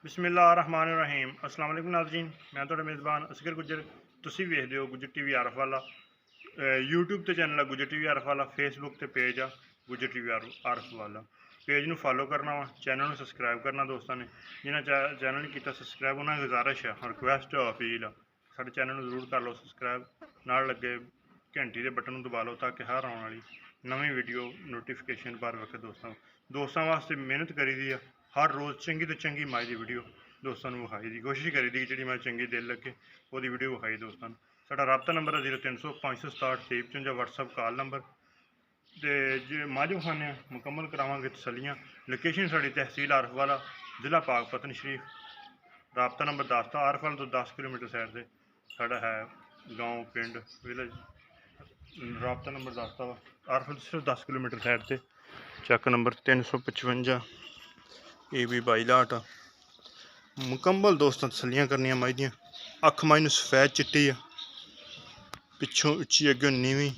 बिस्मिल्लाहिर्रहमानिर्रहीम अस्सलाम वालेकुम नाज़रीन, मैं ਤੁਹਾਡਾ मेज़बान असगर गुजर। ਤੁਸੀਂ ਵੇਖਦੇ ਹੋ गुजर टीवी आरफ वाला। यूट्यूब ਤੇ ਚੈਨਲ ਆ गुजर टीवी आरफ वाला, फेसबुक ਤੇ पेज आ गुजर टीवी आरफ वाला। पेज ਨੂੰ फॉलो करना वा, चैनल ਨੂੰ सबसक्राइब करना। दोस्तों ने जिन्हें चैनल नहीं किया सबसक्राइब, उन्होंने गुजारिश है, रिक्वेस्ट है, अपील आ, साडे चैनल ਨੂੰ ਜ਼ਰੂਰ ਕਰ ਲਓ सबसक्राइब। ਨਾਲ ਲੱਗੇ घंटी के बटन ਨੂੰ दबा लो ताकि हर आने वाली नवी वीडियो नोटिफिकेशन पर वक्त दोस्तों वास्ते मेहनत करी दी है। हर रोज़ चंगी तो चंगी माई की वीडियो दोस्तों को विखाई की कोशिश करी दी जी मैं चंगी दिल लगे वो वीडियो विखाई दोस्तों। साडा रबता नंबर है 0300 567 53 WhatsApp कॉल नंबर। तो जो मझ विखाने मुकम्मल करावांगे तसलियाँ। लोकेशन साड़ी तहसील आरफ वाला, जिला पाकपतन शरीफ। रबता नंबर 10 आरफ वाला तो 10 किलोमीटर साइड से साड़ा है गाँव पिंड विलेज। रबता नंबर 10 आरफ वाला सिर्फ 10 किलोमीटर साइड से। चक नंबर 355 AB 22 लाट। मुकम्मल दोस्तों तसलियाँ करनियाँ माई दियाँ। अख माई सफेद चिट्टी है, पिछों उच्ची अगे नीवी।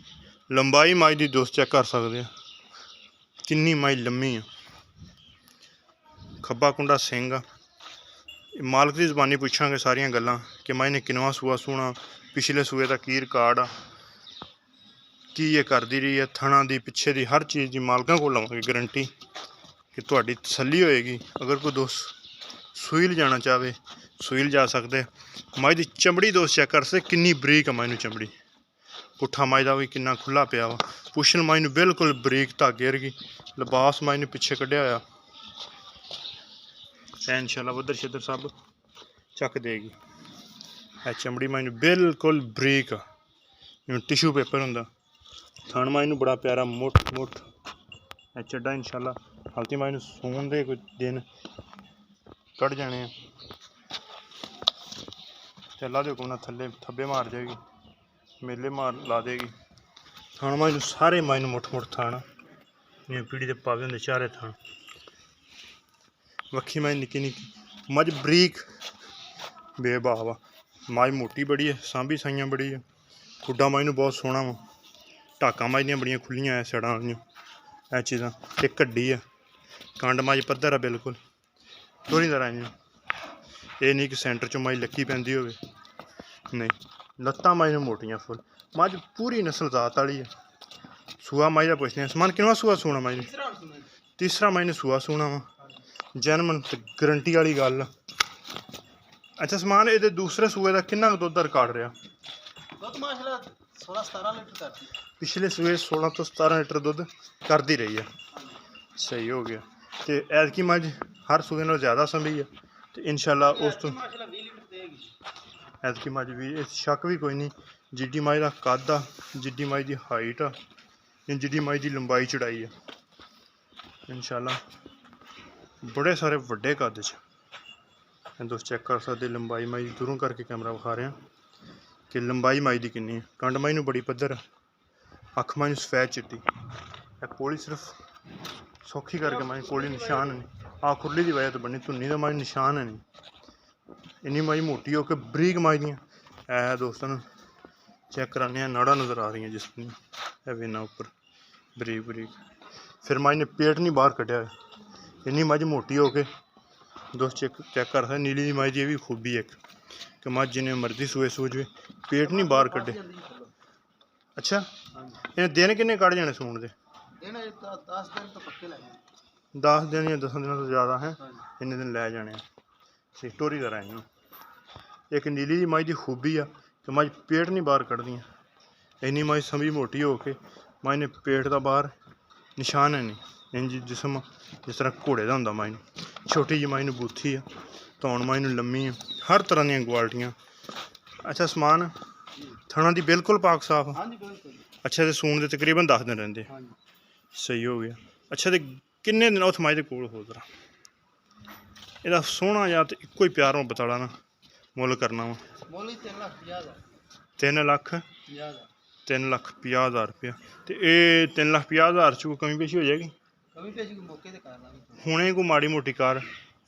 लंबाई माई की दोस्त चेक कर सकते हैं किन्नी माई लम्मी है। खब्बा कुंडा सिंह आ। मालक की जबानी पूछांगे सारिया गल्लां कि माई ने किनवा सूआ सूना, पिछले सूए का की रिकॉर्ड आ, की ये करती रही है, थणा दी पिछे दी हर चीज़ की मालकों को लवांगे गारंटी कि तुहाडी तसल्ली होएगी। अगर कोई दोस्त सूई जाना चाहे सूई जा सकते। माई की चमड़ी दोस्त चेक कर सकते किन्नी बरीक है माई नूं चमड़ी। पुट्ठा माई का भी किन्ना खुला पिया वा। पुछन माई नूं बिल्कुल बरीक धागे वर्गी। लिबास माई नूं पिछे कढ़िया होया है, इंशाअल्लाह वधर शदर सब चक देगी। है चमड़ी माई नूं बिल्कुल बरीक आ, जिवें टिशू पेपर हुंदा। थण माई नूं बड़ा प्यारा मुठ मुठ है चड्डा। इंशाअल्लाह हल्की माई नूं सून दे कोई दिन कढ़ जाने हैं। चला दे हुक्म ना थले थब्बे मार जाएगी, मेले मार ला देगी। थान माई सारे माई मुठ मुठ थान जिवें पीढ़ी के पावे होंगे चारे थान। वक्खी माई निक्की निक्की मझ बरीक बेबाह वा। माई मोटी बड़ी है, सांभी साइयां बड़ी है। खुड्डा माई बहुत सोहना वा। टाका माई दियां बड़ियां खुलियां सड़ां वालियां ऐ चीज़ां। ते कड्डी है, कंड माई पद्धर है बिल्कुल थोड़ी तरह आइयां। ये नहीं कि सेंटर चो माई लक्की पैंदी होवे, नहीं। लत्तां माई नूं मोटियां फुल। मझ पूरी नस्ल जात वाली है। सूआ माई का पुछते हैं समान किनवा सूआ सूना माई ने? तीसरा माई ने सूआ सूना वा। जन्म गारंटी वाली गल। अच्छा समान ये दूसरे सूए का किन्ना दुध रिकॉर्ड रहा? पिछले सूए 16 तो 17 लीटर दुध करती रही है। सही हो गया। तो ऐतकी मझ हर सूए नालों ज़्यादा संभी है। तो इंशाअल्लाह उस तो ऐतकी मझ भी शक भी कोई नहीं। जिड्डी माई का कद आ, जिड्डी माई की हाइट आ, जिड्डी माई की लंबाई चढ़ाई है, इंशाअल्लाह बड़े सारे वड्डे कद च दोस्त चेक कर सकते। लंबाई माई दूरों करके कैमरा विखा रहे हैं कि लंबाई माई की किन्नी है। कंड माई नूं बड़ी पद्धर है। अख माई सफेद चिट्टी। कोली सिर्फ सौखी करके माई कोली निशान नहीं आ खुरली की वजह तो बनी, धुन्नी का माई निशान है नहीं। इन्नी माई मोटी हो के बरीक माई दियाँ है दोस्तों चेक कराने। नाड़ा नज़र आ रही हैं जिसमें है वेना उपर बरीक बरीक। फिर माई ने पेट नहीं बाहर कढ़िया। इन्नी मझ मोटी हो के दोस्त चेक कर सकते। नीली माई की भी खूबी है कि मझ जिन्हें मर्जी सूए सूझ पेट नहीं बाहर कढ़े। अच्छा इन्हें दिन किन्ने कढ़ जाने सूण दे? 10 दिन या 10 दिनों तो ज़्यादा है, इन्ने दिन लै जाने। ठीक टोरी तरह है। एक नीली माई की खूबी है कि मझ पेट नहीं बाहर कढ़दियाँ। इन्नी माई संभी मोटी हो के माई ने पेट का बाहर निशान है नहीं। इंज जिसम जिस तरह घोड़े का होंदा माई नूं। छोटी जी माई नूं बूथी है, धौन माई नूं लम्मी है, हर तरह दी क्वालिटियां। अच्छा समान थणा दी बिल्कुल पाक साफ। अच्छा तो सून के तकरीबन 10 दिन रहिंदे। सही हो गया। अच्छा तो किन्ने दिन उस माई के कोल हो जरा ਇਹਦਾ सोहना या तो इको ही प्यार में बताड़ा ना मुल करना वा? 3 ਲੱਖ 3,50,000 रुपया। तो ये 3,50,000 च कोई कमी पेशी हो जाएगी? हुणे कोई माड़ी मोटी कार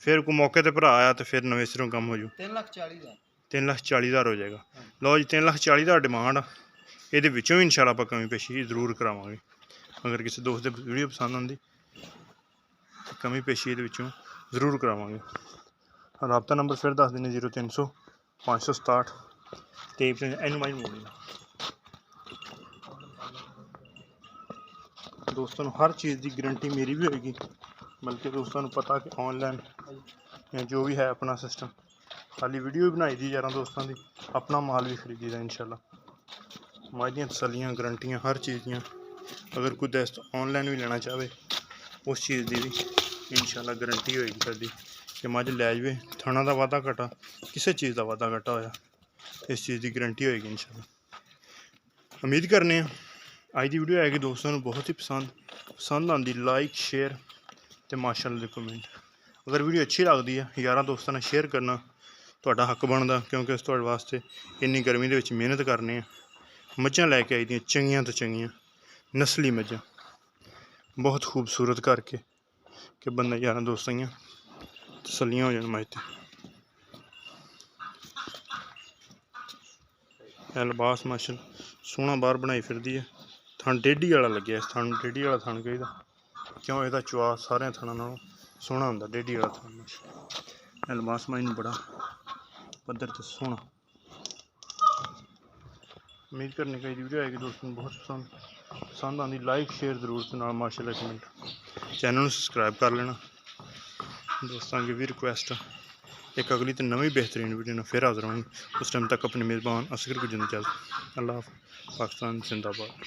फिर कोई मौके पर भरा आया तो फिर नवे सिरों कम हो जू। 3,40,000 हो जाएगा। लो जी 3,40,000 डिमांड आ। ये भी इंशाअल्लाह आप कमी पेशी जरूर करावांगे। अगर किसी दोस्त की वीडियो पसंद आती कमी पेशी ये जरूर करावांगे। ਰਾਬਤਾ ਨੰਬਰ ਫਿਰ ਦੱਸ ਦਿੰਦੇ 0300 567 23 ਇਹਨੂੰ ਮਾਈ ਮੋੜੀ। ਦੋਸਤਾਂ ਨੂੰ ਹਰ ਚੀਜ਼ ਦੀ ਗਰੰਟੀ ਮੇਰੀ ਵੀ ਹੋਏਗੀ, ਬਲਕਿ ਦੋਸਤਾਂ ਨੂੰ ਪਤਾ ਕਿ ਆਨਲਾਈਨ ਜੋ ਵੀ ਹੈ ਆਪਣਾ ਸਿਸਟਮ, ਖਾਲੀ ਵੀਡੀਓ ਵੀ ਬਣਾਈ ਦੀ ਯਾਰਾਂ ਦੋਸਤਾਂ ਦੀ, ਆਪਣਾ ਮਾਲ ਵੀ ਖਰੀਦੀ ਦਾ ਇਨਸ਼ਾਅੱਲਾ। ਮੱਝ ਦੀਆਂ ਤਸੱਲੀਆਂ ਗਰੰਟੀਆਂ ਹਰ ਚੀਜ਼ ਦੀਆਂ, ਅਗਰ ਕੋਈ ਦੋਸਤ ਆਨਲਾਈਨ ਵੀ ਲੈਣਾ ਚਾਹਵੇ ਉਸ ਚੀਜ਼ ਦੀ ਵੀ ਇਨਸ਼ਾਅੱਲਾ ਗਰੰਟੀ ਹੋਏਗੀ ਸਾਡੀ ਕਿ ਮੱਝ ਲੈ ਜਾਵੇ। ਥਣਾ ਦਾ ਵਾਧਾ ਘਾਟਾ, ਕਿਸੇ ਚੀਜ਼ ਦਾ ਵਾਧਾ ਘਾਟਾ ਹੋਇਆ ਇਸ ਚੀਜ਼ ਦੀ ਗਰੰਟੀ ਹੋਏਗੀ ਇਨਸ਼ਾਅੱਲਾ। ਉਮੀਦ ਕਰਨੇ ਆ ਅੱਜ ਦੀ ਵੀਡੀਓ ਆਏਗੀ ਦੋਸਤਾਂ ਨੂੰ ਬਹੁਤ ਹੀ ਪਸੰਦ ਆਉਂਦੀ। ਲਾਈਕ ਸ਼ੇਅਰ ਤੇ ਮਾਸ਼ਾਅੱਲਾ ਦੇ ਕਮੈਂਟ। ਅਗਰ ਵੀਡੀਓ ਅੱਛੀ ਲੱਗਦੀ ਹੈ ਯਾਰਾਂ ਦੋਸਤਾਂ ਨਾਲ ਸ਼ੇਅਰ ਕਰਨਾ ਤੁਹਾਡਾ ਹੱਕ ਬਣਦਾ, ਕਿਉਂਕਿ ਇਸ ਤੁਹਾਡੇ ਵਾਸਤੇ ਇੰਨੀ ਗਰਮੀ ਦੇ ਵਿੱਚ ਮਿਹਨਤ ਕਰਨੀ ਆ। ਮੱਝਾਂ ਲੈ ਕੇ ਆਈ ਦੀਆਂ ਚੰਗੀਆਂ ਤੋਂ ਚੰਗੀਆਂ ਨਸਲੀ ਮੱਝਾਂ, ਬਹੁਤ ਖੂਬਸੂਰਤ ਕਰਕੇ ਕਿ ਬੰਦਾ ਯਾਰਾਂ ਦੋਸਤਾਂ ਦੀਆਂ ਤਸੱਲੀਆਂ ਹੋ ਜਾਣ ਮੱਝ ਤੇ। ਇਹ ਲਿਬਾਸ ਮਾਸ਼ਾਅੱਲਾ ਸੋਹਣਾ ਬਾਹਰ ਬਣਾਈ ਫਿਰਦੀ ਹੈ। ਥਣ ਟੇਢੀ ਵਾਲਾ ਲੱਗਿਆ, ਇਸ ਥਣ ਨੂੰ ਟੇਢੀ ਵਾਲਾ ਥਣ ਚਾਹੀਦਾ, ਕਿਉਂ ਇਹਦਾ ਚੁਆ ਸਾਰਿਆਂ ਥਣਾਂ ਨਾਲੋਂ ਸੋਹਣਾ ਹੁੰਦਾ ਟੇਢੀ ਵਾਲਾ ਥਣ। ਮਾਸ਼ਾਅੱਲਾ ਇਹ ਲਿਬਾਸ ਮਾਈ ਨੂੰ ਬੜਾ ਪੱਧਰ ਤੇ ਸੋਹਣਾ। ਉਮੀਦ ਕਰਨੀ ਚਾਹੀਦੀ ਵੀਡੀਓ ਆਏਗੀ ਦੋਸਤਾਂ ਨੂੰ ਬਹੁਤ ਪਸੰਦ ਆਉਂਦੀ। ਲਾਈਕ ਸ਼ੇਅਰ ਜ਼ਰੂਰ ਤੇ ਨਾਲ ਮਾਸ਼ਾਅੱਲਾ ਕਮੈਂਟ। ਚੈਨਲ ਨੂੰ ਸਬਸਕ੍ਰਾਈਬ ਕਰ ਲੈਣਾ ਦੋਸਤਾਂ ਅੱਗੇ ਵੀ ਰਿਕੁਐਸਟ। एक अगली तो नवी बेहतरीन वीडियो में फिर हाजिर होंगे। उस टाइम तक अपने मेज़बान असगर गुजर इजाज़त। अल्लाह पाकिस्तान जिंदाबाद।